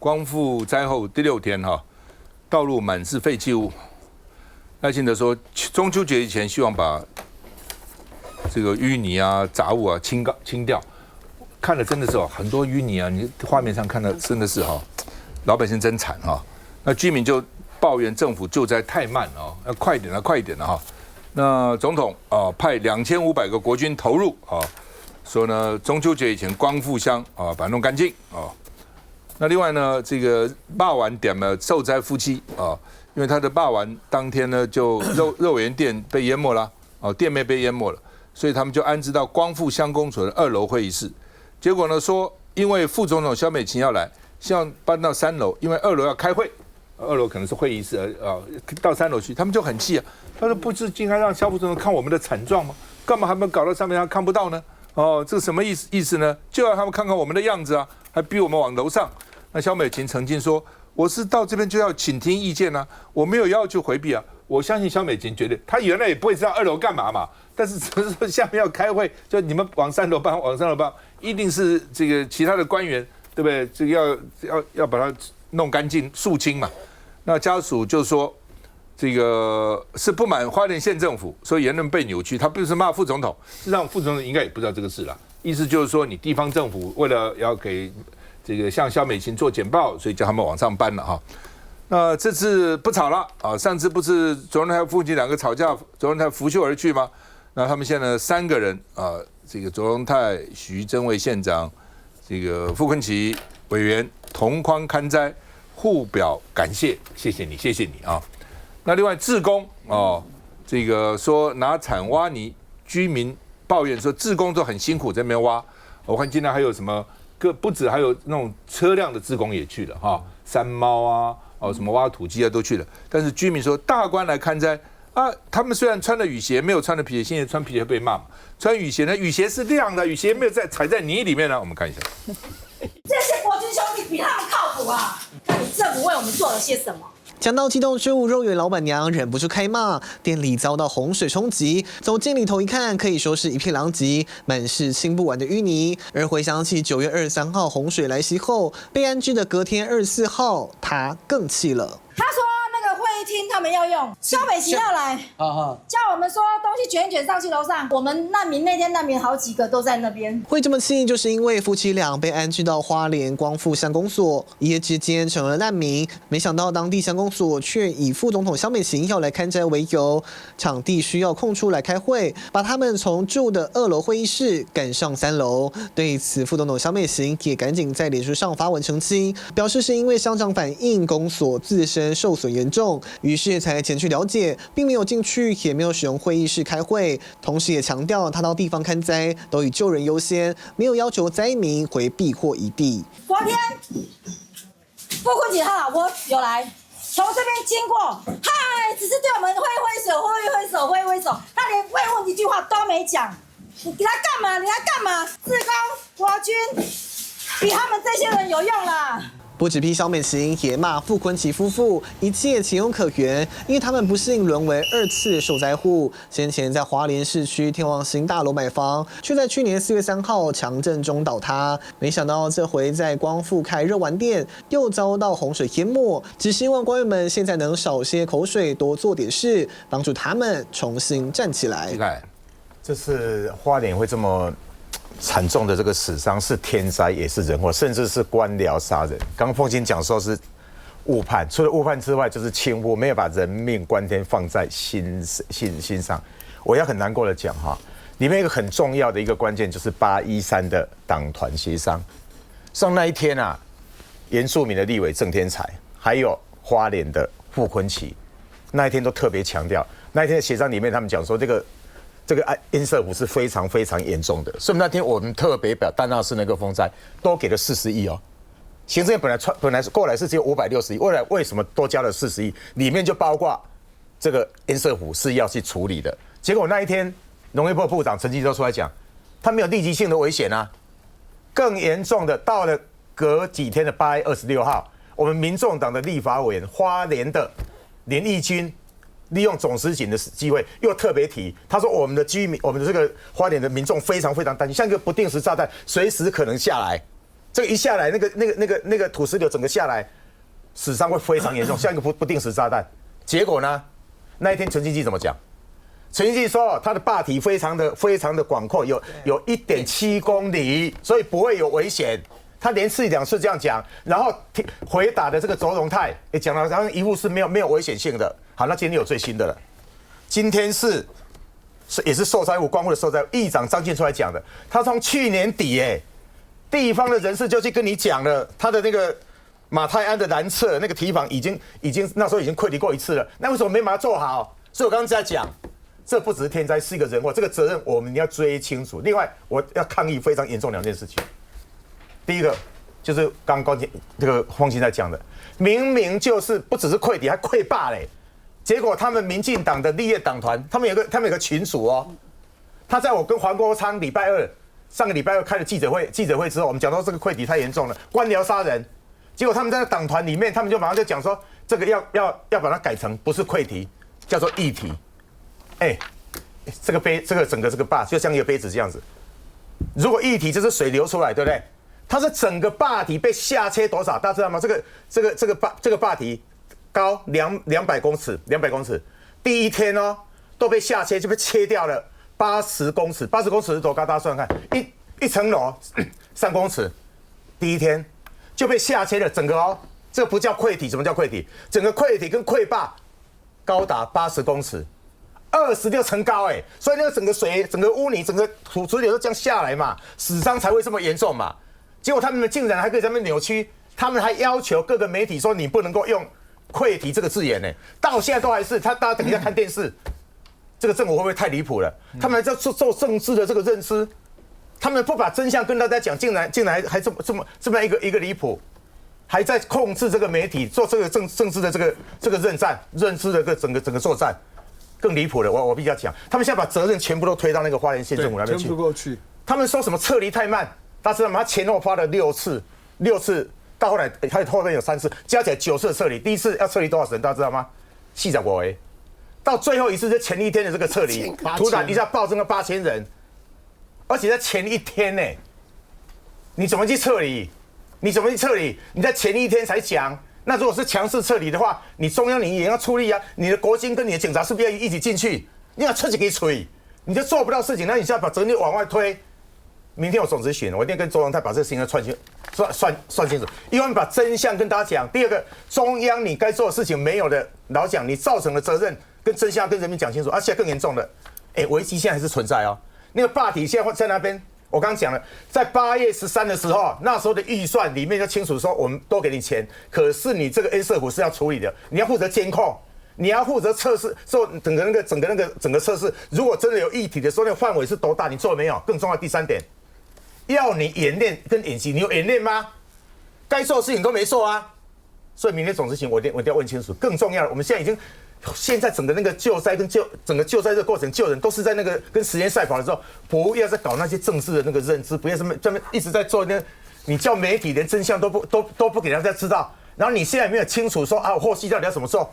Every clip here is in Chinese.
光复灾后第6天哈，道路满是废弃物。赖清德说，中秋节以前希望把这个淤泥啊、杂物啊清掉。看了真的是很多淤泥啊，你画面上看到真的是老百姓真惨那居民就抱怨政府救灾太慢要快一点了，快一点了那总统派2500个国军投入说呢中秋节以前光复乡把它弄干净那另外呢，这个霸王点了受灾夫妻因为他的霸王当天呢就肉圆店被淹没了店面被淹没了，所以他们就安置到光复乡公所的2楼会议室。结果呢说，因为副总统萧美琴要来，希望搬到3楼，因为2楼要开会，2楼可能是会议室到3楼去，他们就很气他说不是应该让萧副总统看我们的惨状吗？干嘛还没搞到上面他看不到呢？这什么意思呢？就要他们看看我们的样子还逼我们往楼上。那萧美琴曾经说，我是到这边就要倾听意见我没有要求回避我相信萧美琴觉得他原来也不会知道2楼干嘛嘛，但是只是说下面要开会，就你们往3楼搬，往3楼搬，一定是这个其他的官员，对不对？这个要把它弄干净肃清嘛。那家属就说，这个是不满花莲县政府，所以言论被扭曲。他不是骂副总统，事实上副总统应该也不知道这个事了。意思就是说，你地方政府为了要给这个向萧美琴做简报，所以叫他们往上搬了那这次不吵了上次不是卓荣泰夫妻2个吵架，卓荣泰拂袖而去吗？那他们现在3个人这个卓荣泰、徐榛蔚县长、这个傅崑萁委员同框刊灾，互表感谢，谢谢你那另外志工这个说拿铲挖泥，居民抱怨说志工都很辛苦在那边挖。我看今天还有什么不止还有那种车辆的志工也去了山猫什么挖土机都去了。但是居民说大官来看灾他们虽然穿了雨鞋，没有穿了皮鞋，现在穿皮鞋被骂嘛。穿雨鞋呢，雨鞋是亮的，雨鞋没有踩在泥里面呢。我们看一下，这些国军兄弟比他们靠谱看你政府为我们做了些什么？讲到激动之物，肉圆老板娘忍不住开骂，店里遭到洪水冲击，走进里头一看，可以说是一片狼藉，满是清不完的淤泥。而回想起9月23号洪水来袭后，被安置的隔天24号，他更气了。他说那个会议厅他们要用，萧美琴要来，叫我们说东西卷一卷上去楼上。我们那天难民好几个都在那边。会这么气，就是因为夫妻俩被安置到花莲光复乡公所，一夜之间成了难民。没想到当地乡公所却以副总统萧美琴要来看灾为由，场地需要空出来开会，把他们从住的2楼会议室赶上3楼。对此，副总统萧美琴也赶紧在脸书上发文澄清，表示是因为乡长反映公所自身受损严重，于是才前去了解，并没有进去，也没有使用会议室开会。同时也强调，他到地方看灾都以救人优先，没有要求灾民回避或移地。昨天傅崑萁他老婆有来，从这边经过，嗨，只是对我们挥挥手，他连慰问一句话都没讲。你来干嘛？志工国军比他们这些人有用啦。不止批萧美琴，也骂傅崑萁夫妇一切情有可原，因为他们不幸沦为2次受灾户。先前在花莲市区天王星大楼买房，却在去年4月3号强震中倒塌。没想到这回在光复开肉丸店，又遭到洪水淹没。只希望官员们现在能少些口水，多做点事，帮助他们重新站起来。这次花莲会这么惨重的这个死伤，是天灾也是人祸，甚至是官僚杀人。刚刚凤青讲说是误判，除了误判之外，就是轻忽，没有把人命关天放在心上。我要很难过的讲里面一个很重要的一个关键就是813的党团协商。上那一天原住民的立委郑天才，还有花莲的傅崑萁，那一天都特别强调，那一天的协商里面他们讲说这个因色湖是非常非常严重的，所以那天我们特别表丹纳市那个风灾都给了40亿行政院本来过来是只有560亿，未来为什么多加了40亿？里面就包括这个因色湖是要去处理的。结果那一天农业部部长陈吉仲出来讲，他没有立即性的危险更严重的到了隔几天的8月26号，我们民众党的立法委员花莲的连义军，利用总司警的机会，又特别提，他说我们的居民，我们的这个花莲的民众非常非常担心，像一个不定时炸弹，随时可能下来。这个一下来，那个土石流整个下来，死伤会非常严重，像一个不定时炸弹。结果呢，那一天陈经济怎么讲？陈经济说他的坝体非常的广阔，有1.7公里，所以不会有危险。他连次2次这样讲，然后回答的这个周荣泰也讲了，然后一副是没有危险性的。好，那今天有最新的了，今天也是受灾户光复的受灾户，议长张进出来讲的，他从去年底地方的人士就去跟你讲了，他的那个马泰安的南侧那个堤防已经那时候已经溃堤过1次了，那为什么没把它做好？所以我刚刚在讲，这不只是天灾，是一个人祸，这个责任我们要追清楚。另外，我要抗议非常严重2件事情。第一个就是刚刚这个phong兴在讲的，明明就是不只是溃堤，还溃坝嘞。结果他们民进党的立业党团，他们有个群组哦，他在我跟黄国昌上个礼拜二开了记者会之后，我们讲到这个溃堤太严重了，官僚杀人。结果他们在党团里面，他们就马上就讲说，这个要把它改成不是溃堤，叫做议题。这个整个这个坝就像一个杯子这样子，如果议题就是水流出来，对不对？它是整个坝体被下切多少？大家知道吗？这个坝体高200公尺，第一天都被下切，就被切掉了80公尺，80公尺是多高？大家算算看，一层楼3公尺，第一天就被下切了整个这个不叫溃堤，什么叫溃堤？整个溃堤跟溃坝高达80公尺，26层高所以那个整个水、整个污泥、整个土石流都这样下来嘛，死伤才会这么严重嘛。结果他们竟然还可以在那边扭曲，他们还要求各个媒体说你不能够用溃堤这个字眼到现在都还是大家等一下看电视，这个政府会不会太离谱了？他们在做政治的这个认知，他们不把真相跟大家讲，竟然还这么一个离谱，还在控制这个媒体做这个政治的这个认知的整个作战，更离谱了。我必须要讲，他们现在把责任全部都推到那个花莲县政府那边去，他们说什么撤离太慢。大家知道吗？他前后发了6次，到后来后面有3次，加起来9次撤离。第一次要撤离多少人？大家知道吗？40多人。到最后一次是前一天的这个撤离，突然一下暴增了8000人，而且在前一天你怎么去撤离？你在前一天才讲。那如果是强势撤离的话，你中央你也要出力啊，你的国军跟你的警察是不是要一起进去？你要自己给吹，你就做不到事情，那你现在把责任往外推。明天有总咨询，我一定跟周荣泰把这个事情算清楚。因为把真相跟大家讲。第二个，中央你该做的事情没有的，老讲你造成的责任跟真相跟人民讲清楚。现在更严重的，危机现在还是存在那个坝体现在在那边，我刚刚讲了，在8月13的时候，那时候的预算里面就清楚说，我们都给你钱，可是你这个 A 社府是要处理的，你要负责监控。你要负责测试，做整个测试。如果真的有议题的时候，那个范围是多大？你做了没有？更重要的第3点，要你演练跟演习，你有演练吗？该做的事情都没做啊。所以明天总咨询我一定要问清楚。更重要的，我们现在整个那个救灾跟整个救灾这个过程救人都是在那个跟时间赛跑的时候，不要再搞那些政治的那个认知，不要这么一直在做你叫媒体连真相都不给大家知道，然后你现在没有清楚说我后续到底要怎么做。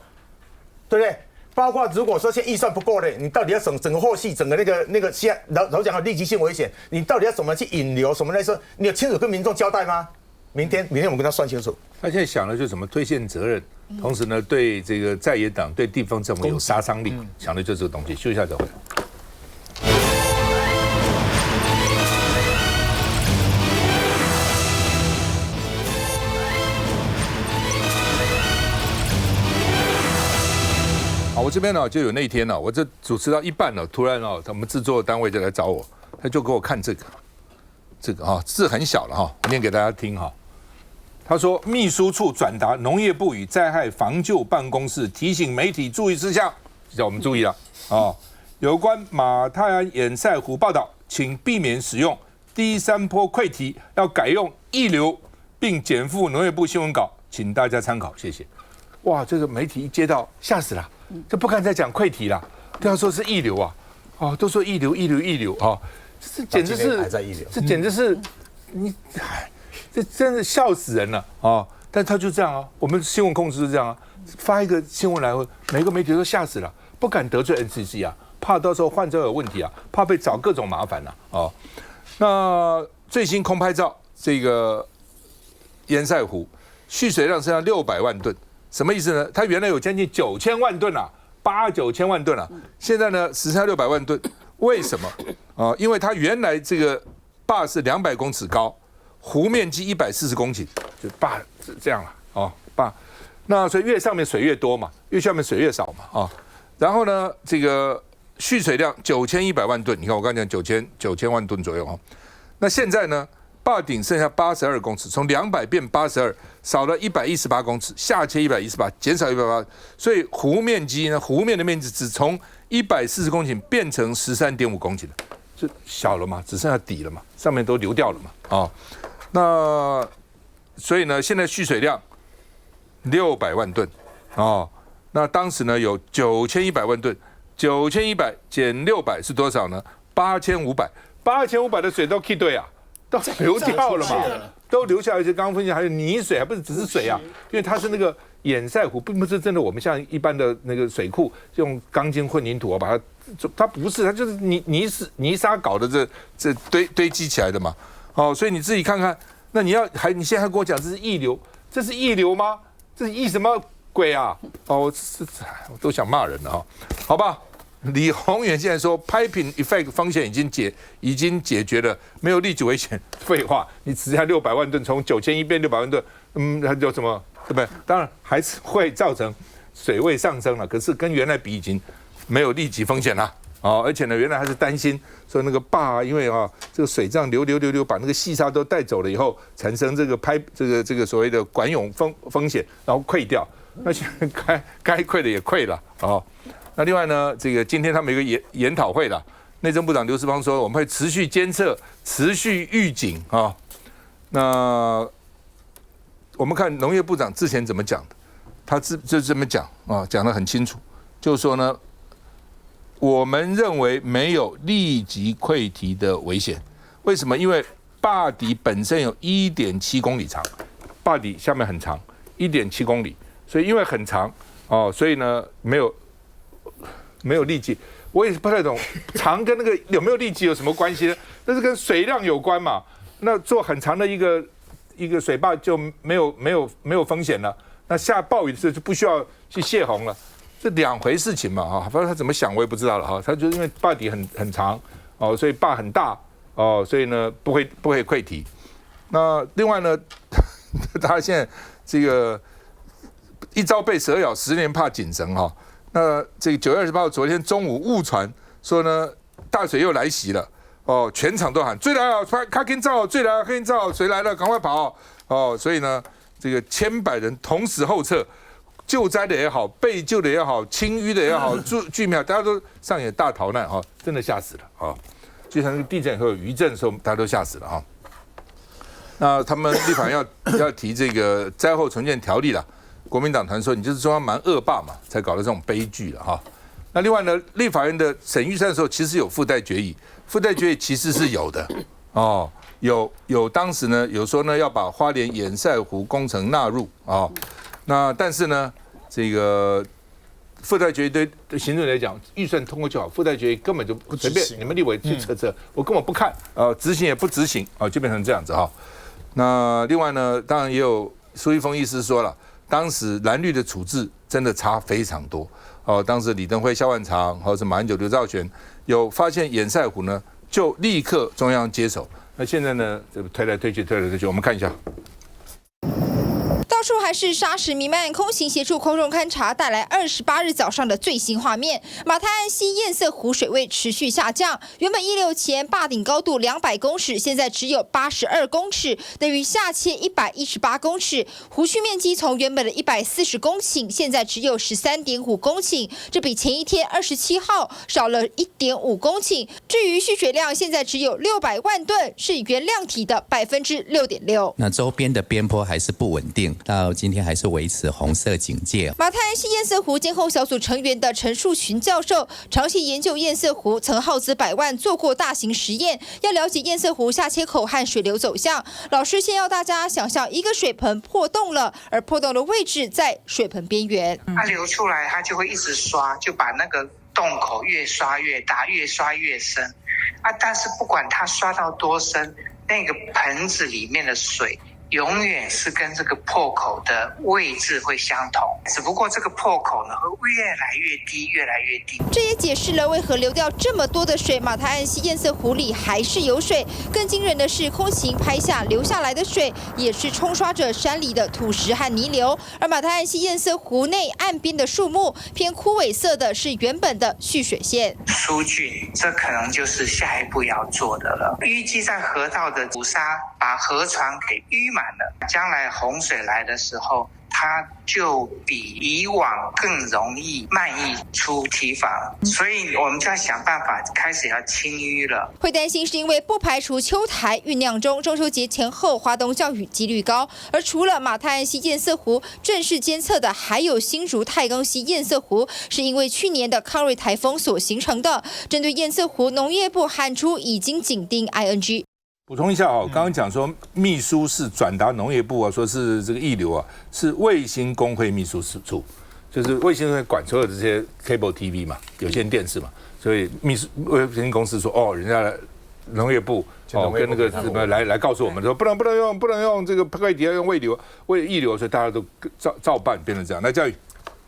对不对？包括如果说现在预算不够的，你到底要整个后续整个那个现在老讲的立即性危险，你到底要怎么去引流什么来说，你有清楚跟民众交代吗？明天我们跟他算清楚。他现在想的就是怎么推卸责任，同时呢对这个在野党对地方政府有杀伤力，想的就是这个东西。休息一下再回来。我这边就有那一天我这主持到一半突然我们制作单位就来找我，他就给我看这个字很小了我念给大家听他说，秘书处转达农业部与灾害防救办公室提醒媒体注意事项，叫我们注意了有关马泰安堰塞湖报道，请避免使用第3波溃堤，要改用溢流，并减负农业部新闻稿，请大家参考，谢谢。哇，这个媒体一接到吓死了，就不敢再讲溃堤了，都要说是溢流都说溢流这简直是这简直是这真的笑死人了但他就这样我们新闻控制是这样发一个新闻来，每个媒体都吓死了，不敢得罪 NCC 怕到时候换照有问题怕被找各种麻烦那最新空拍照，这个堰塞湖蓄水量剩下600万吨，什么意思呢？它原来有将近9000万吨啊，8、9千万吨啊，现在呢只剩下600万吨，为什么？因为它原来这个坝是200公尺高，湖面积140公顷，就坝这样了坝。那所以越上面水越多嘛，越下面水越少嘛然后呢，这个蓄水量9100万吨，你看我刚才讲9000万吨左右那现在呢，坝顶剩下82公尺，从200变82，少了118公尺，下切118，减少180，所以湖面的面积只从140公顷变成13.5公顷了，就小了嘛，只剩下底了嘛，上面都流掉了嘛那所以呢，现在蓄水量600万吨那当时呢有9100万吨，9100减600是多少呢？8500的水都去对啊，都流掉了嘛，都流下来。就刚刚分析还有泥水，还不是只是水啊，因为它是那个堰塞湖，并不是真的我们像一般的那个水库用钢筋混凝土把它不是，它就是泥沙搞的这堆积起来的嘛。所以你自己看看，那你现在还跟我讲这是溢流，这是溢流吗？这是溢什么鬼啊？我都想骂人了好吧。李鸿源现在说 piping effect 风险已经解决了，没有立即危险。废话，你只下600万吨，从9100变600万吨，它有什么对不对？当然还是会造成水位上升了，可是跟原来比已经没有立即风险了而且呢，原来还是担心说那个坝因为这个水这样流，把那个细沙都带走了以后，产生这个所谓的管涌风险，然后溃掉。那现在该溃的也溃了那另外呢，这个今天他们有一个研讨会了，内政部长刘世芳说我们会持续监测、持续预警那我们看农业部长之前怎么讲的，他就这么讲讲得很清楚，就是说呢，我们认为没有立即溃堤的危险。为什么？因为坝底本身有1.7公里长，坝底下面很长，1.7公里，所以因为很长所以呢没有立即，我也不太懂长跟那个有没有立即有什么关系呢？那是跟水量有关嘛。那做很长的一个水坝就没有风险了，那下暴雨的时候就不需要去泄洪了，这两回事情嘛反正他怎么想我也不知道了他就是因为坝底很长所以坝很大所以呢不会溃堤。那另外呢，他现在这个一朝被蛇咬，10年怕井绳那这个9月28号昨天中午误传说呢，大水又来袭了全场都喊追来了，卡金照追来了，卡金照谁来了，赶快跑所以呢，这个千百人同时后撤，救灾的也好，被救的也好，清淤的也好，居民大家都上演大逃难真的吓死了就像那个地震和余震的时候，大家都吓死了那他们立法院要提这个灾后重建条例了。国民党团说你就是中央蛮恶霸嘛，才搞了这种悲剧了那另外呢，立法院的审预算的时候，其实有附带决议，附带决议其实是有的有当时呢有说呢要把花莲堰塞湖工程纳入那但是呢这个附带决议对行政来讲，预算通过就好，附带决议根本就随便你们立委去测，我根本不看执行也不执行就变成这样子那另外呢，当然也有苏一峰医师说了。当时蓝绿的处置真的差非常多当时李登辉、萧万长或者马英九、刘兆玄有发现堰塞湖呢，就立刻中央接手。那现在呢，推来推去，我们看一下。到处还是沙石弥漫，空行协助空中勘察带来28日早上的最新画面。马太安溪堰塞湖水位持续下降，原本16前坝顶高度200公尺，现在只有82公尺，等于下切118公尺。湖区面积从原本的140公顷，现在只有13.5公顷，这比前一天27号少了1.5公顷。至于蓄水量，现在只有600万吨，是原量体的6.6%。那周边的边坡还是不稳定。到今天还是维持红色警戒。马太安溪堰塞湖监控小组成员的陈树群教授，长期研究堰塞湖，曾耗资100万做过大型实验，要了解堰塞湖下切口和水流走向。老师先要大家想象一个水盆破洞了，而破洞的位置在水盆边缘。它流出来，它就会一直刷，就把那个洞口越刷越大，越刷越深。但是不管它刷到多深，那个盆子里面的水永远是跟这个破口的位置会相同，只不过这个破口呢会越来越低，越来越低。这也解释了为何流掉这么多的水，马台岸溪堰塞湖里还是有水。更惊人的是，空勤拍下流下来的水，也是冲刷着山里的土石和泥流。而马台岸溪堰塞湖内岸边的树木偏枯萎色的是原本的蓄水线。疏浚，这可能就是下一步要做的了。淤积在河道的土沙，把河床给淤满了，将来洪水来的时候，它就比以往更容易漫溢出堤防，所以我们就要想办法开始要清淤了。会担心是因为不排除秋台酝酿中，中秋节前后花东降雨几率高。而除了马台岸溪堰塞湖，正式监测的还有新竹太钢溪堰塞湖，是因为去年的康瑞台风所形成的。针对堰塞湖，农业部喊出已经紧盯 ING。补充一下哦，刚刚讲说秘书是转达农业部啊，说是这个溢流啊，是卫星工会秘书处，就是卫星会管所有的这些 cable TV 嘛，有线电视嘛，所以卫星公司说哦，人家农业部跟那个什么来告诉我们说不能用这个快递，要用溢流，所以大家都照办，变成这样。那教育。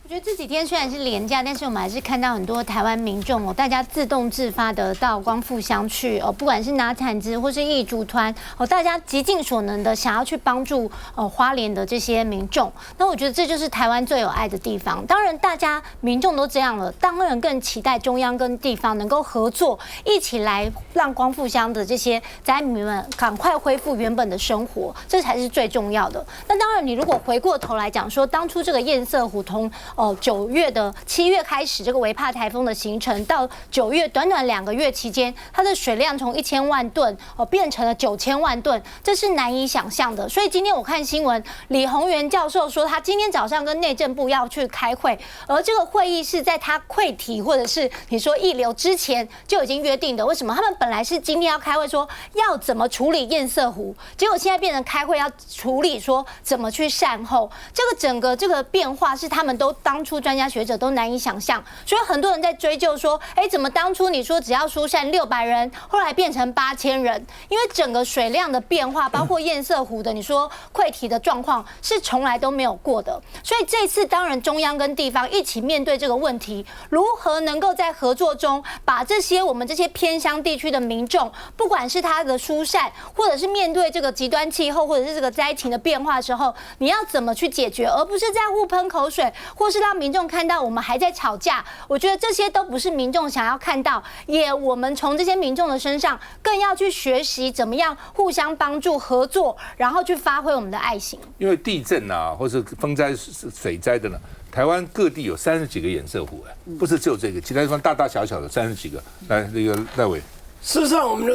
我觉得这几天虽然是连假，但是我们还是看到很多台湾民众大家自动自发的到光复乡去不管是拿铲子或是义组团大家极尽所能的想要去帮助花莲的这些民众。那我觉得这就是台湾最有爱的地方。当然，大家民众都这样了，当然更期待中央跟地方能够合作，一起来让光复乡的这些灾民们赶快恢复原本的生活，这才是最重要的。那当然，你如果回过头来讲说，当初这个堰塞湖从7月开始这个微帕台风的形成，到9月短短2个月期间，它的水量从1000万吨变成了9000万吨，这是难以想象的。所以今天我看新闻，李鸿源教授说他今天早上跟内政部要去开会，而这个会议是在他溃堤或者是你说溢流之前就已经约定的。为什么？他们本来是今天要开会说要怎么处理堰塞湖，结果现在变成开会要处理说怎么去善后。这个整个这个变化是他们都当初专家学者都难以想象，所以很多人在追究说，怎么当初你说只要疏散600人，后来变成8000人？因为整个水量的变化，包括堰塞湖的你说溃堤的状况，是从来都没有过的。所以这次当然中央跟地方一起面对这个问题，如何能够在合作中把我们这些偏乡地区的民众，不管是他的疏散，或者是面对这个极端气候或者是这个灾情的变化的时候，你要怎么去解决，而不是在互喷口水，或是让民众看到我们还在吵架。我觉得这些都不是民众想要看到，也我们从这些民众的身上更要去学习怎么样互相帮助合作，然后去发挥我们的爱心。因为地震啊，或是风灾、水灾的呢，台湾各地有30几个堰塞湖，不是只有这个，其他地方大大小小的30几个。来，那个赖委，事实上我们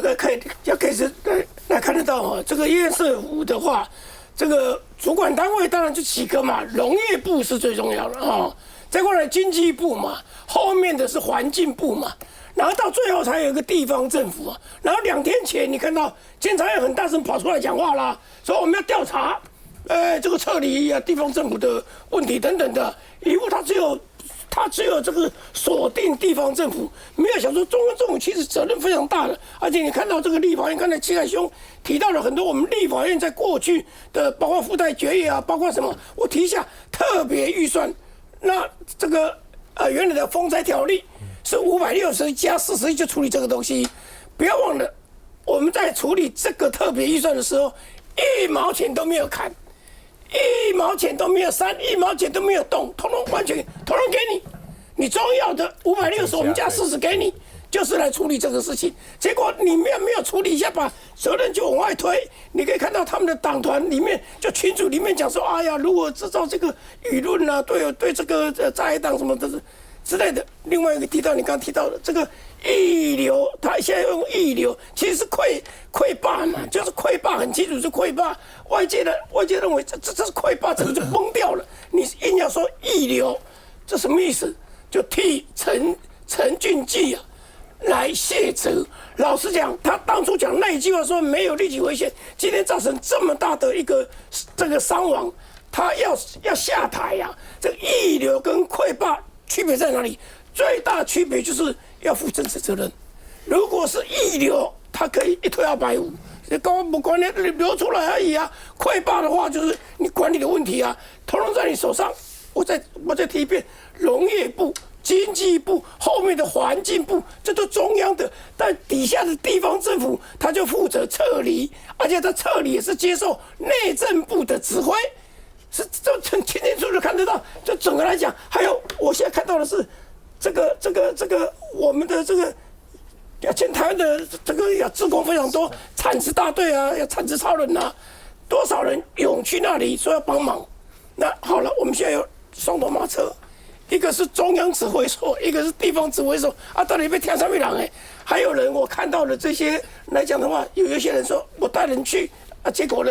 要开始来看得到这个堰塞湖的话，这个主管单位当然就几个嘛，农业部是最重要的再过来经济部嘛，后面的是环境部嘛，然后到最后才有一个地方政府然后2天前你看到监察院很大声跑出来讲话啦，说我们要调查，这个撤离地方政府的问题等等的，以后他只有这个锁定地方政府，没有想说中央政府其实责任非常大的。而且你看到这个立法院，刚才七凯兄提到了很多我们立法院在过去的，包括附带决议啊，包括什么，我提一下特别预算。那这个原来的风灾条例是560加41就处理这个东西，不要忘了我们在处理这个特别预算的时候，1毛钱都没有砍，1毛钱都没有删，1毛钱都没有动，统统完全统统给你。你中要的560，我们加40给你，就是来处理这个事情。结果你没有处理一下，把责任就往外推。你可以看到他们的党团里面，就群组里面讲说，哎呀，如果制造这个舆论啊，对这个在野党什么的之类的。另外一个提到你刚刚提到的这个溢流，他现在用溢流，其实是溃坝嘛，就是溃坝，很清楚是溃坝。外界认为这是溃坝，整个就崩掉了。你硬要说溢流，这什么意思？就替陈俊基来卸责。老实讲，他当初讲那一句话说没有立即违宪，今天造成这么大的一个这个伤亡，他要下台这个溢流跟溃坝区别在哪里？最大的区别就是要负政治责任。如果是溢流，他可以一推250，跟我不管你流出来而已啊。溃坝的话，就是你管理的问题啊，统统在你手上。我再提一遍，农业部、经济部后面的环境部，这都中央的，但底下的地方政府他就负责撤离，而且他撤离也是接受内政部的指挥，是这很清清楚楚看得到。就整个来讲，还有我现在看到的是这个我们的这个。全台湾的这个要志工非常多，产值大队啊，要产值超人啊，多少人涌去那里说要帮忙。那好了，我们现在有双头马车，一个是中央指挥所，一个是地方指挥所啊，到底被天上面人哎，还有人我看到的这些来讲的话，有一些人说我带人去啊，结果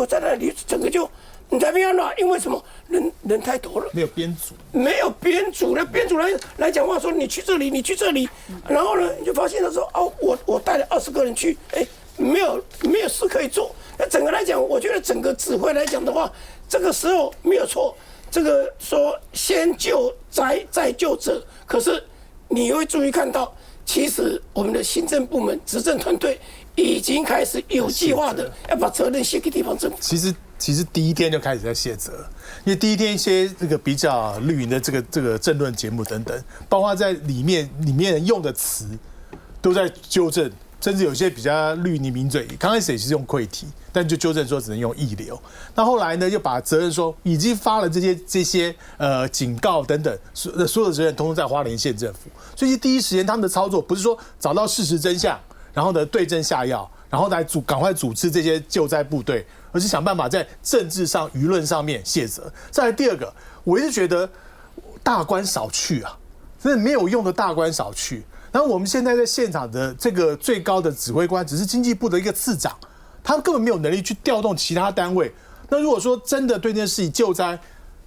在那里整个就。你才不要拿，因为什么？人太多了，没有编组，没有编组了。编组来讲话说，你去这里，你去这里，然后呢，你就发现了说，哦，我带了20个人去，哎，没有事可以做。那整个来讲，我觉得整个指挥来讲的话，这个时候没有错。这个说先救灾再救者，可是你会注意看到，其实我们的行政部门、执政团队已经开始有计划的要把责任卸给地方政府。其实第一天就开始在卸责，因为第一天一些这个比较绿营的这个政论节目等等，包括在里面人用的词都在纠正，甚至有些比较绿营名嘴，刚开始也是用溃体，但就纠正说只能用溢流。那后来呢，又把责任说已经发了这些警告等等，所有的责任统统在花莲县政府。所以第一时间他们的操作不是说找到事实真相，然后呢对症下药，然后来赶快组织这些救灾部队。而是想办法在政治上、舆论上面卸责。再来第二个，我一直觉得大官少去啊，真的没有用的大官少去。然后我们现在在现场的这个最高的指挥官只是经济部的一个次长，他根本没有能力去调动其他单位。那如果说真的对这件事情救灾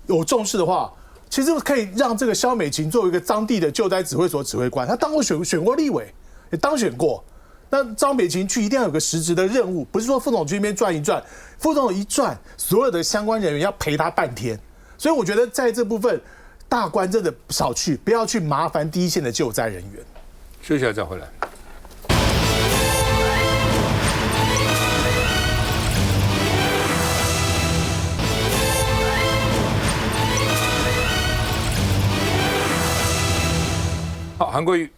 有重视的话，其实可以让这个萧美琴作为一个当地的救灾指挥所指挥官，他当过选过立委，也当选过。那张美琴去一定要有个实质的任务，不是说副总去那边转一转，副总一转，所有的相关人员要陪他半天。所以我觉得在这部分，大官真的少去，不要去麻烦第一线的救灾人员。休息一下再回来。好，韩国瑜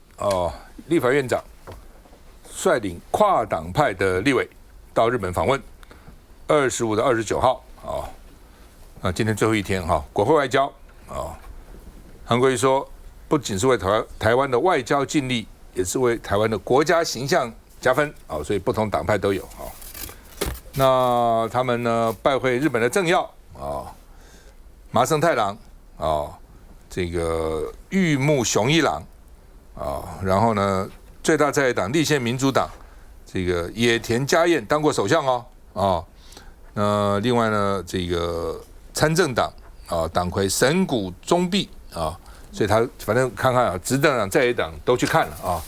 立法院长。率领跨党派的立委到日本访问，25到29号今天最后一天国会外交韩国瑜说，不仅是为台湾的外交尽力，也是为台湾的国家形象加分所以不同党派都有那他们呢拜会日本的政要麻生太郎这个玉木雄一郎然后呢。最大在野党立宪民主党，这个野田佳彦当过首相另外呢，这个参政党党魁神谷忠弼所以他反正看看执政党在野党都去看了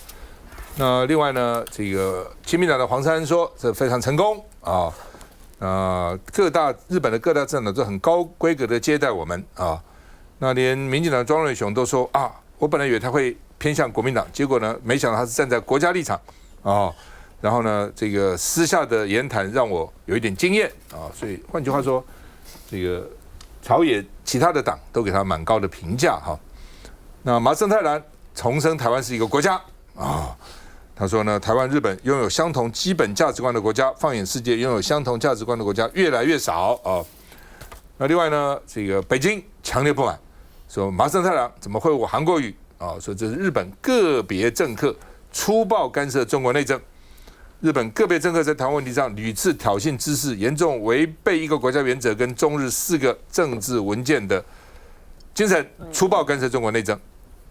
那另外呢，这个亲民党的黄珊珊说这非常成功日本的各大政党都很高规格的接待我们那连民进党庄瑞雄都说我本来以为他会。偏向国民党，结果呢，没想到他是站在国家立场然后呢，这个私下的言谈让我有一点惊艳所以换句话说，这个朝野其他的党都给他蛮高的评价那麻生太郎重申台湾是一个国家他说呢，台湾、日本拥有相同基本价值观的国家，放眼世界，拥有相同价值观的国家越来越少那另外呢，这个北京强烈不满，说麻生太郎怎么会我韩国瑜？说这是日本个别政客粗暴干涉中国内政，日本个别政客在台湾问题上屡次挑衅滋事，严重违背一个国家原则跟中日4个政治文件的精神，粗暴干涉中国内政。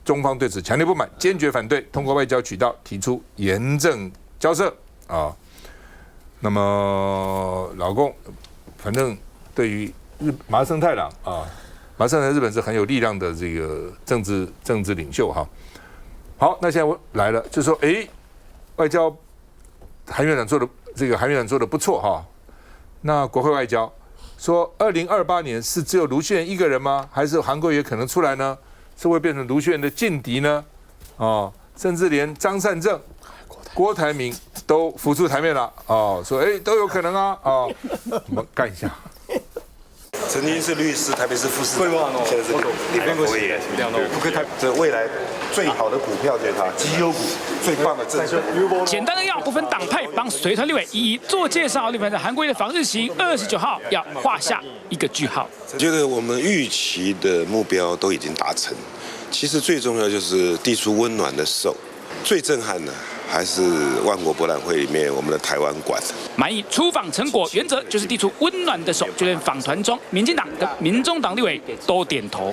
中方对此强烈不满，坚决反对，通过外交渠道提出严正交涉那么老共反正对于麻生太郎麻生在日本是很有力量的这个政治领袖好，那现在我来了，就是说，外交韩院长做的不错那国会外交说，2028年是只有卢秀燕一个人吗？还是韩国瑜也可能出来呢？是会变成卢秀燕的劲敌呢？甚至连张善政、郭台铭都浮出台面了哦，说都有可能啊哦，我们干一下。曾经是律师，台北市副市长，现在是立法委员，这未来最好的股票就是它，绩优股最棒的政策。简单的要不分党派帮随团立委一一做介绍。立委的韩国瑜的访日行29号要画下一个句号。觉得我们预期的目标都已经达成，其实最重要就是递出温暖的手，最震撼的还是万国博览会里面我们的台湾馆。满意出访成果，原则就是递出温暖的手，就连访团中民进党跟民众党立委都点头。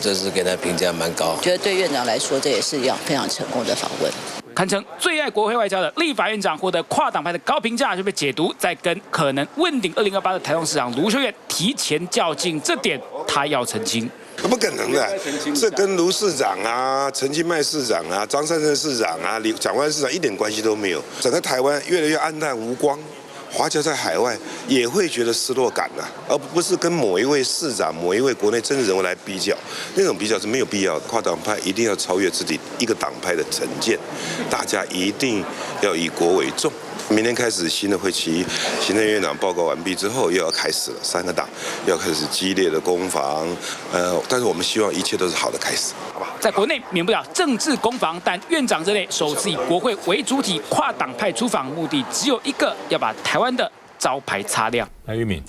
这次给他评价蛮高，觉得对院长来说，这也是一样非常成功的访问。堪称最爱国会外交的立法院长获得跨党派的高评价，就被解读在跟可能问鼎2028的台中市长卢秀燕提前较劲，这点他要澄清。不可能的，这跟卢市长啊、陈其迈市长啊、张善政市长啊、蒋万安市长一点关系都没有。整个台湾越来越暗淡无光，华侨在海外也会觉得失落感啊，而不是跟某一位市长、某一位国内政治人物来比较，那种比较是没有必要的。跨党派一定要超越自己一个党派的成见，大家一定要以国为重。明天开始新的会期，行政院长报告完毕之后，又要开始了3个党要开始激烈的攻防，但是我们希望一切都是好的开始，好不好？在国内免不了政治攻防，但院长这类首次以国会为主体跨党派出访，目的只有一个，要把台湾的招牌擦亮。来，玉敏。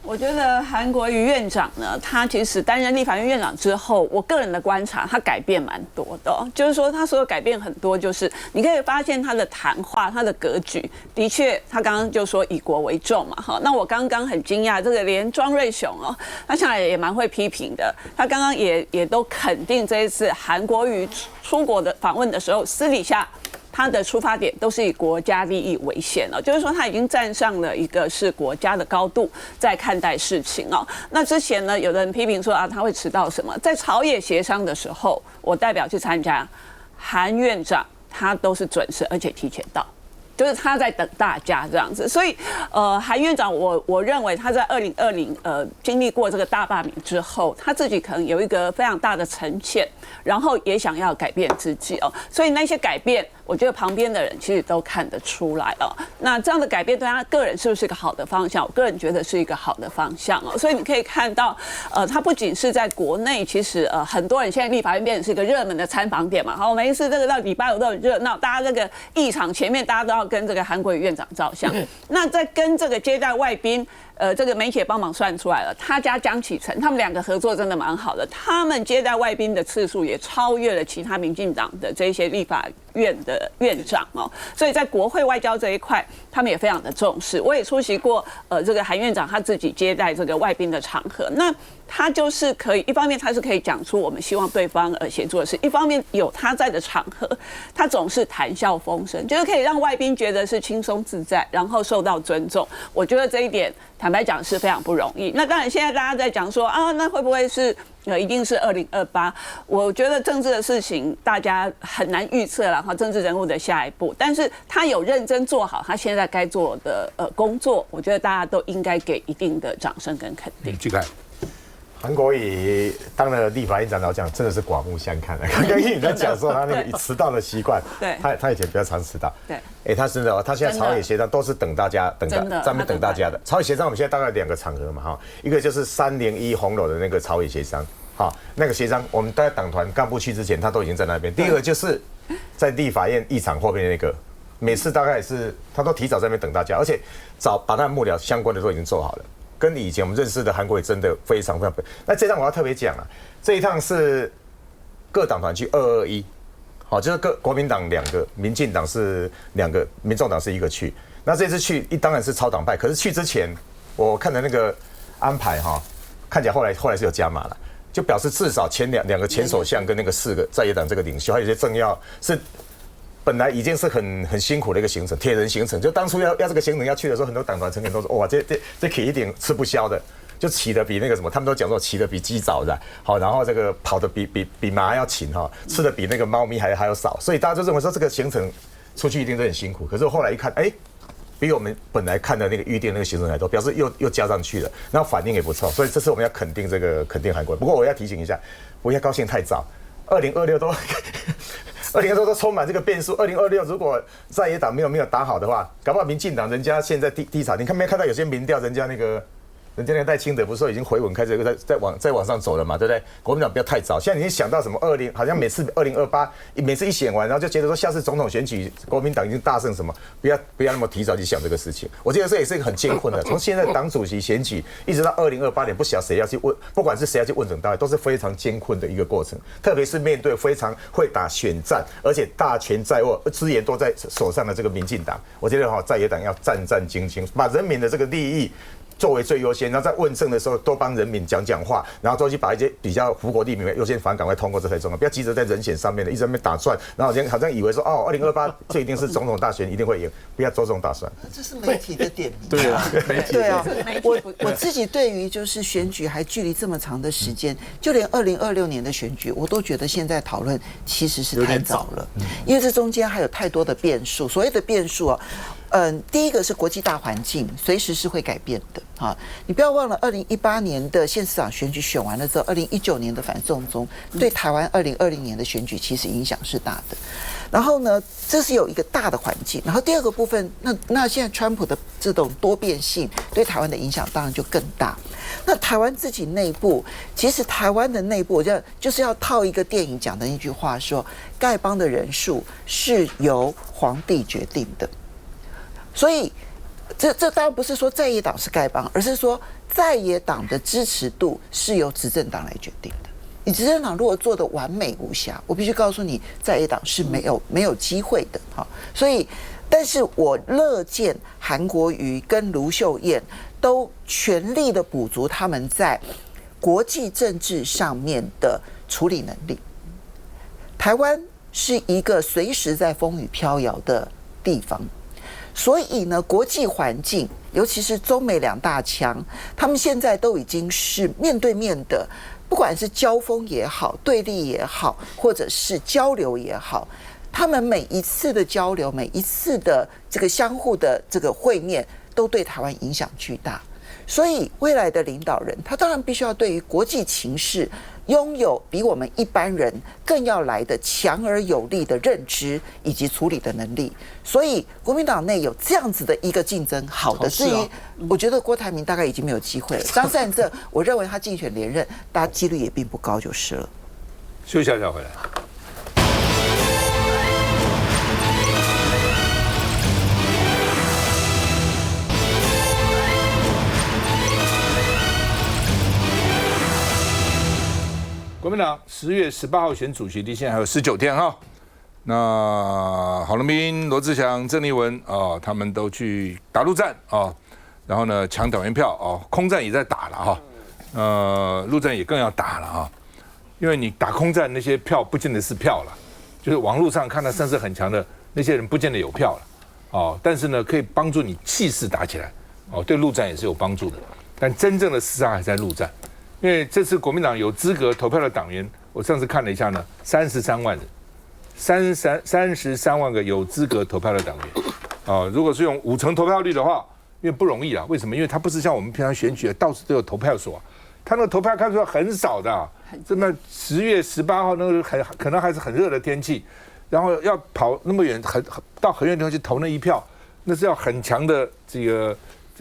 我觉得韩国瑜院长呢，他其实担任立法院院长之后，我个人的观察，他改变蛮多的就是说他所有改变很多，就是你可以发现他的谈话、他的格局，的确，他刚刚就说以国为重嘛，哈。那我刚刚很惊讶，这个连庄瑞雄他下来也蛮会批评的，他刚刚也都肯定这一次韩国瑜出国的访问的时候，私底下。他的出发点都是以国家利益为先就是说他已经站上了一个是国家的高度在看待事情那之前呢，有的人批评说他会迟到什么，在朝野协商的时候，我代表去参加，韩院长他都是准时而且提前到。就是他在等大家这样子，所以韩院长我认为他在2020经历过这个大罢免之后，他自己可能有一个非常大的沉潜，然后也想要改变自己所以那些改变，我觉得旁边的人其实都看得出来那这样的改变对他个人是不是一个好的方向？我个人觉得是一个好的方向所以你可以看到他不仅是在国内，其实很多人现在立法院变成是一个热门的参访点嘛。好，每一次这个到礼拜五都很热闹，大家这个议场前面大家都要跟这个韩国瑜院长照相。那在跟这个接待外宾，这个梅姐帮忙算出来了，他加江启臣，他们2个合作真的蛮好的，他们接待外宾的次数也超越了其他民进党的这些立法院的院长所以在国会外交这一块，他们也非常的重视。我也出席过这个韩院长他自己接待这个外宾的场合，那他就是可以一方面他是可以讲出我们希望对方协作的事，一方面有他在的场合，他总是谈笑风生，就是可以让外宾觉得是轻松自在，然后受到尊重。我觉得这一点坦白讲是非常不容易。那当然现在大家在讲说那会不会是一定是2028？我觉得政治的事情大家很难预测了政治人物的下一步，但是他有认真做好他现在该做的工作，我觉得大家都应该给一定的掌声跟肯定。去看。韩国瑜当了立法院长，老讲真的是刮目相看刚刚你在讲说他那个迟到的习惯，对，他以前比较常迟到，对，他真的他现在朝野协商都是等大家，在那边等大家的。朝野协商我们现在大概2个场合嘛一个就是301红楼的那个朝野协商，那个协商我们在党团干部去之前，他都已经在那边。第二个就是在立法院议场后面那个，每次大概也是他都提早在那边等大家，而且把他幕僚相关的都已经做好了。跟以前我们认识的韩国瑜真的非常非常。那这趟我要特别讲这一趟是各党团去221，就是国民党2个，民进党是2个，民众党是1个去。那这次去当然是超党派，可是去之前我看的那个安排看起来后来是有加码了，就表示至少前两个前首相跟那个4个在野党这个领袖，还有一些政要是。本来已经是很辛苦的一个行程，铁人行程。就当初要这个行程要去的时候，很多党团成员都说：“哇，这可以一点吃不消的，就骑得比那个什么，他们都讲说骑得比鸡早的，然后这个跑得比马还要勤吃得比那个猫咪还要少，所以大家就认为说这个行程出去一定都很辛苦。可是后来一看，比我们本来看的那个预定那个行程来多，表示又加上去了，然后反应也不错，所以这次我们要肯定韩国。不过我要提醒一下，不要高兴太早，2026都2022都充满这个变数。2026如果在野党没有打好的话，搞不好民进党人家现在低潮，你看没看到有些民调，人家那个赖清德不是说已经回稳，开始在往上走了嘛，对不对？国民党不要太早，现在已经想到什么好像每次2028每次一选完，然后就觉得说下次总统选举国民党已经大胜什么，不要那么提早去想这个事情。我觉得这也是一个很艰困的，从现在党主席选举一直到2028年，不晓得谁要去问，不管是谁要去问政大会，都是非常艰困的一个过程，特别是面对非常会打选战，而且大权在握，资源都在手上的这个民进党，我觉得在野党要战战兢兢，把人民的这个利益作为最优先，然后在问政的时候多帮人民讲话，然后多去把一些比较符合利民的优先法案赶快通过，这才重要。不要急着在人选上面的一直在那边打转，然后好像以为说2028这一定是总统大选一定会赢，不要做这种打算。这是媒体的点名。对啊，对啊，我自己对于就是选举还距离这么长的时间，就连2026年的选举，我都觉得现在讨论其实是太早了，因为这中间还有太多的变数。所谓的变数啊。第一个是国际大环境，随时是会改变的啊！你不要忘了，2018年的县市长选举选完了之后，2019年的反送中对台湾2020年的选举其实影响是大的。然后呢，这是有一个大的环境。然后第二个部分，那现在川普的这种多变性对台湾的影响当然就更大。那台湾自己内部，其实台湾的内部，就是要套一个电影讲的那句话说，丐帮的人数是由皇帝决定的。所以，这当然不是说在野党是丐帮，而是说在野党的支持度是由执政党来决定的。你执政党如果做得完美无瑕，我必须告诉你，在野党是没有机会的哈。所以，但是我乐见韩国瑜跟卢秀燕都全力的补足他们在国际政治上面的处理能力。台湾是一个随时在风雨飘摇的地方。所以呢，国际环境，尤其是中美两大强，他们现在都已经是面对面的，不管是交锋也好，对立也好，或者是交流也好，他们每一次的交流，每一次的这个相互的这个会面，都对台湾影响巨大。所以未来的领导人，他当然必须要对于国际情势拥有比我们一般人更要来的强而有力的认知以及处理的能力。所以国民党内有这样子的一个竞争，好的。至于我觉得郭台铭大概已经没有机会了。张善政，我认为他竞选连任，大家几率也并不高，就是了。休息一下回来。国民党10月18号选主席，离现在还有19天哈。那郝龙斌、罗志祥、郑丽文啊，他们都去打陆战啊，然后呢抢党员票啊，空战也在打了哈。陆战也更要打了哈，因为你打空战那些票不见得是票了，就是网络上看到声势很强的那些人不见得有票了哦，但是呢可以帮助你气势打起来哦，对陆战也是有帮助的。但真正的厮杀还在陆战。因为这次国民党有资格投票的党员，我上次看了一下呢，33万人，33万个有资格投票的党员，如果是用50%投票率的话，因为不容易啊，为什么？因为它不是像我们平常选举到处都有投票所，它那个投票开出来很少的，这么10月18号那个可能还是很热的天气，然后要跑那么远，到很远的地方去投那一票，那是要很强的这个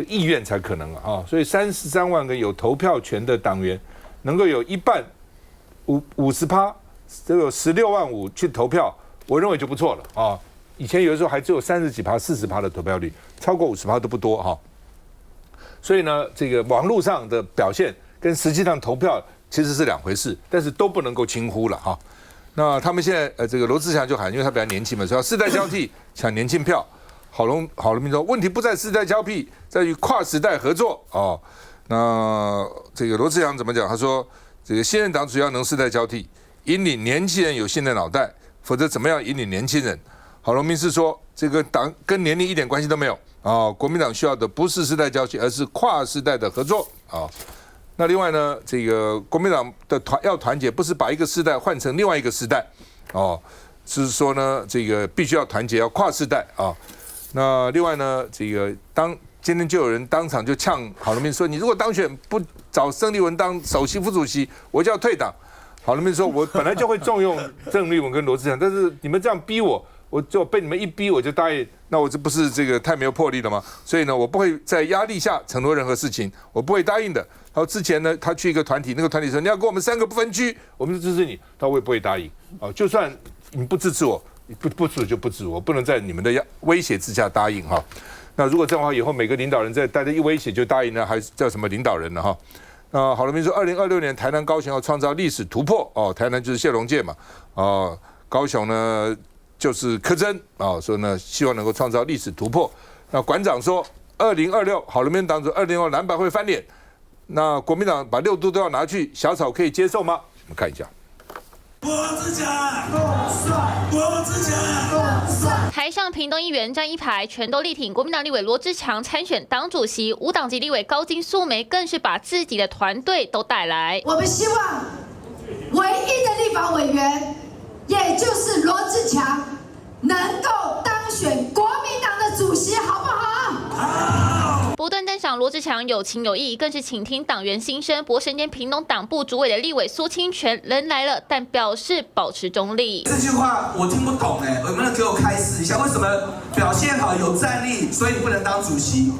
意愿才可能啊，所以33万个有投票权的党员，能够有一半50%，都有16万5去投票，我认为就不错了啊。以前有的时候还只有30几%、40%的投票率，超过50%都不多哈。所以呢，这个网络上的表现跟实际上投票其实是两回事，但是都不能够轻忽了哈。那他们现在这个罗志祥就喊，因为他比较年轻嘛，说要世代交替抢年轻票。郝龙斌说，问题不在世代交替，在于跨时代合作哦。那这个罗志祥怎么讲？他说，这个现任党主要能世代交替，引领年轻人有新的脑袋，否则怎么样引领年轻人？郝龙斌是说，这个党跟年龄一点关系都没有啊。国民党需要的不是世代交替，而是跨时代的合作啊。那另外呢，这个国民党的要团结，不是把一个世代换成另外一个世代哦，是说呢，这个必须要团结，要跨世代啊。那另外呢，这个今天就有人当场就呛郝龙斌说，你如果当选不找郑丽文当首席副主席，我就要退党好了没说，我本来就会重用郑丽文跟罗志祥，但是你们这样逼我，我就被你们一逼我就答应，那我这不是这个太没有魄力了吗？所以呢，我不会在压力下承诺任何事情，我不会答应的。然后之前呢，他去一个团体，那个团体说你要跟我们3个不分区，我们就支持你，他我也不会答应。就算你不支持我，不支持就不支持我，不能在你们的威胁之下答应哈。那如果这样的话，以后每个领导人在大家一威胁就答应了，还叫什么领导人呢哈？好了，比如说2026年台南高雄要创造历史突破哦，台南就是谢龙介嘛，高雄呢就是柯震所以呢希望能够创造历史突破。那馆长说2026好了，民党主2026蓝白会翻脸，那国民党把6都要拿去，小草可以接受吗？我们看一下。台上屏东议员站一排，全都力挺国民党立委罗志强参选党主席，无党籍立委高金素梅更是把自己的团队都带来。我们希望唯一的立法委员，也就是罗志强，能够当选国民党的主席，好不好？好。不断赞赏罗志强有情有义，更是倾听党员心声。博神间屏东党部主委的立委苏清泉人来了，但表示保持中立。这句话我听不懂哎，有没有给我开示一下？为什么表现好有战力，所以你不能当主席？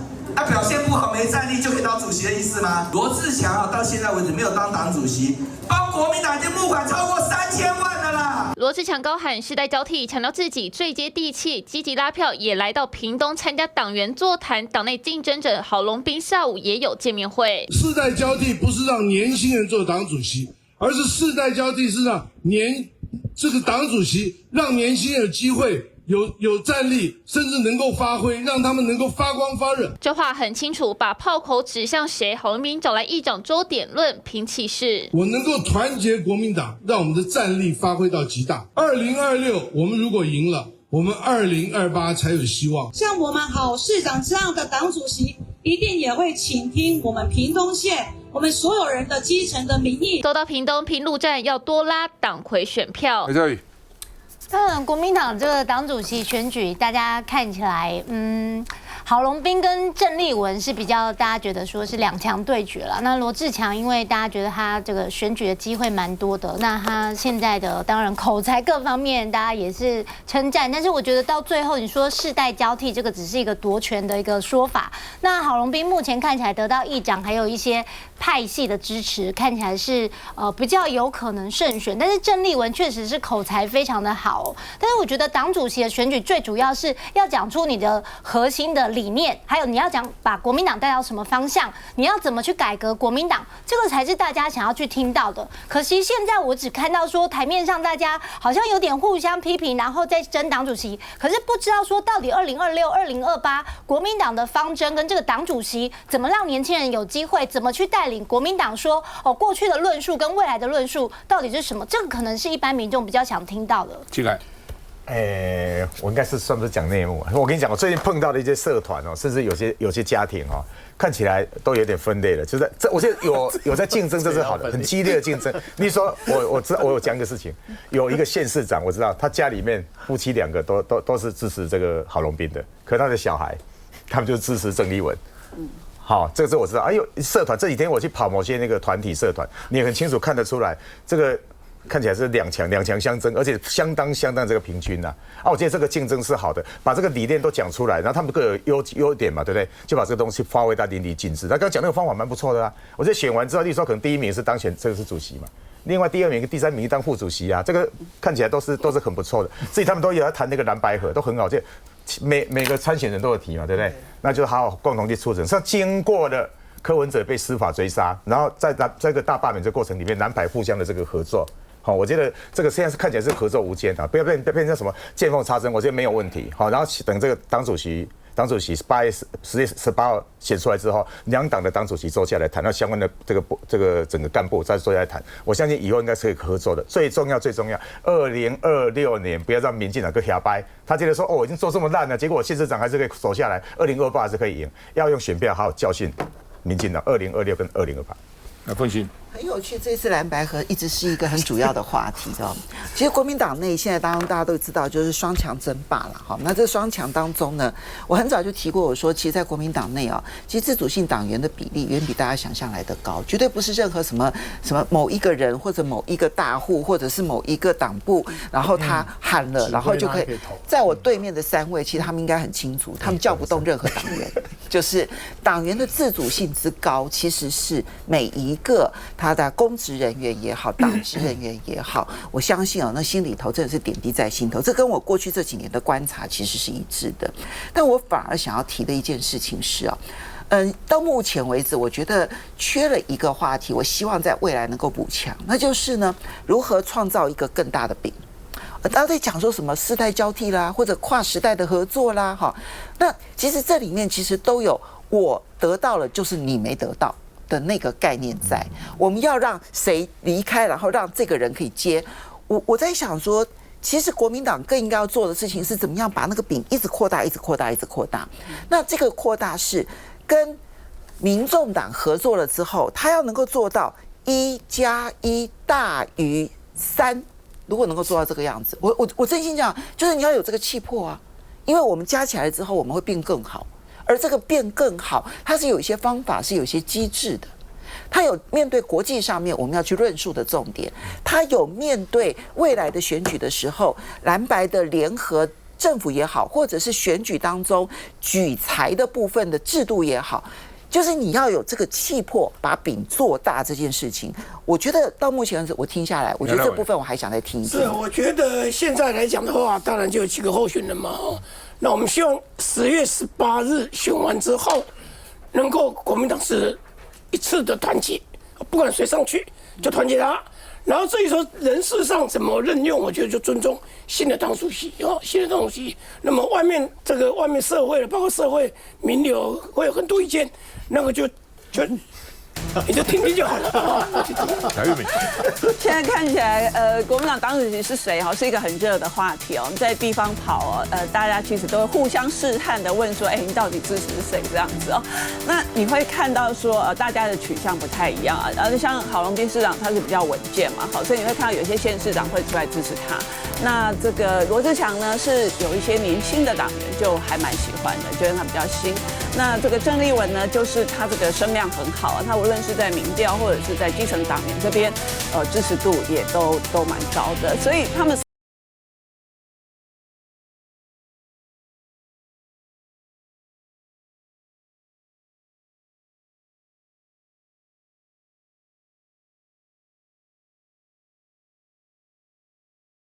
表现不好没战力就可以当主席的意思吗？罗志强到现在为止没有当党主席，帮国民党已经募款超过3000万了啦。罗志强高喊世代交替，强调自己最接地气，积极拉票，也来到屏东参加党员座谈。党内竞争者郝龙斌下午也有见面会。世代交替不是让年轻人做党主席，而是世代交替是让这个党主席让年轻人有机会。有战力，甚至能够发挥，让他们能够发光发热。这话很清楚，把炮口指向谁？郝龙斌找来议长周点论拼气势。我能够团结国民党，让我们的战力发挥到极大。2026我们如果赢了，我们2028才有希望。像我们郝市长这样的党主席，一定也会倾听我们屏东县我们所有人的基层的民意。走到屏东平路站，要多拉党魁选票。在这里。当然，国民党这个党主席选举，大家看起来，郝龙斌跟郑丽文是比较大家觉得说是2强对决了。那罗志强，因为大家觉得他这个选举的机会蛮多的，那他现在的当然口才各方面大家也是称赞，但是我觉得到最后你说世代交替，这个只是一个夺权的一个说法。那郝龙斌目前看起来得到议长还有一些派系的支持，看起来是比较有可能胜选，但是郑丽文确实是口才非常的好。但是我觉得党主席的选举最主要是要讲出你的核心的理念，还有你要讲把国民党带到什么方向，你要怎么去改革国民党，这个才是大家想要去听到的。可惜现在我只看到说台面上大家好像有点互相批评，然后再争党主席，可是不知道说到底2026、2028国民党的方针跟这个党主席怎么让年轻人有机会，怎么去带领国民党说过去的论述跟未来的论述到底是什么，这个可能是一般民众比较想听到的。我应该是算不是讲内幕啊？我跟你讲，我最近碰到的一些社团甚至有些家庭看起来都有点分裂了。就是我觉得有在竞争，这是好的，很激烈的竞争。你说我知道，我有讲一个事情，有一个县市长，我知道他家里面夫妻2个都是支持这个郝龙斌的，可他的小孩他们就支持郑丽文。好，这个我知道。社团这几天我去跑某些那个团体社团，你也很清楚看得出来，这个看起来是两强相争，而且相当这个平均我觉得这个竞争是好的，把这个理念都讲出来，然后他们各有优点嘛，对不对？就把这个东西发挥到淋漓尽致。他刚刚讲那个方法蛮不错的我觉得选完之后，例如说可能第1名是当选这个是主席嘛，另外第2名跟第3名当副主席这个看起来都是很不错的。自己他们都有要谈那个蓝白合，都很好，就每个参选人都有提嘛，对不对？那就好好共同去促成。像经过了柯文哲被司法追杀，然后在这个大罢免这个过程里面，蓝白互相的这个合作。我觉得这个现在是看起来是合作无间不要变成什么见缝插针，我觉得没有问题。然后等这个党主席10月18号选出来之后，2党的党主席坐下来谈，到相关的这个整个干部再坐下来谈，我相信以后应该是可以合作的。最重要，2026年不要让民进党跟瞎掰，他觉得说我已经做这么烂了，结果我县市长还是可以守下来，2028还是可以赢，要用选票好好教训民进党2026跟2028。凤馨。很有趣，这次蓝白合一直是一个很主要的话题的。其实国民党内现在大家都知道，就是双强争霸了哈。那这双强当中呢，我很早就提过，我说其实，在国民党内啊，其实自主性党员的比例远比大家想象来的高，绝对不是任何什么某一个人或者某一个大户或者是某一个党部，然后他喊了，然后就可以。在我对面的3位，其实他们应该很清楚，他们叫不动任何党员，就是党员的自主性之高，其实是每一个他的公职人员也好，党职人员也好，我相信那心里头真的是点滴在心头。这跟我过去这几年的观察其实是一致的。但我反而想要提的一件事情是到目前为止，我觉得缺了一个话题，我希望在未来能够补强，那就是呢，如何创造一个更大的饼。大家在讲说什么世代交替啦，或者跨时代的合作啦，哈，那其实这里面其实都有我得到了，就是你没得到的那个概念在。我们要让谁离开，然后让这个人可以接。我在想说，其实国民党更应该要做的事情是怎么样把那个饼一直扩大，一直扩大，一直扩大。那这个扩大是跟民众党合作了之后，他要能够做到1+1大于3。如果能够做到这个样子，我真心讲，就是你要有这个气魄啊，因为我们加起来之后，我们会变更好。而这个变更好，它是有一些方法，是有一些机制的。它有面对国际上面我们要去论述的重点，它有面对未来的选举的时候，蓝白的联合政府也好，或者是选举当中举才的部分的制度也好。就是你要有这个气魄，把饼做大这件事情。我觉得到目前为止，我听下来，我觉得这部分我还想再听一听。是，我觉得现在来讲的话，当然就有几个候选人嘛。那我们希望10月18日选完之后，能够国民党是一次的团结，不管谁上去就团结他。然后至于说人事上怎么任用，我觉得就尊重新的党主席新的党主席。那么外面社会包括社会名流会有很多意见，那个就你就听听就好了。现在看起来，国民党党主席是谁是一个很热的话题哦。在地方跑大家其实都会互相试探的问说，你到底支持谁这样子哦？那你会看到说，大家的取向不太一样啊。然后像郝龙斌市长他是比较稳健嘛，所以你会看到有些县市长会出来支持他。那这个罗志强呢，是有一些年轻的党员就还蛮喜欢的，觉得他比较新。那这个郑丽文呢，就是他这个声量很好啊，他无论是在民调或者是在基层党员这边，支持度也都蛮高的，所以他们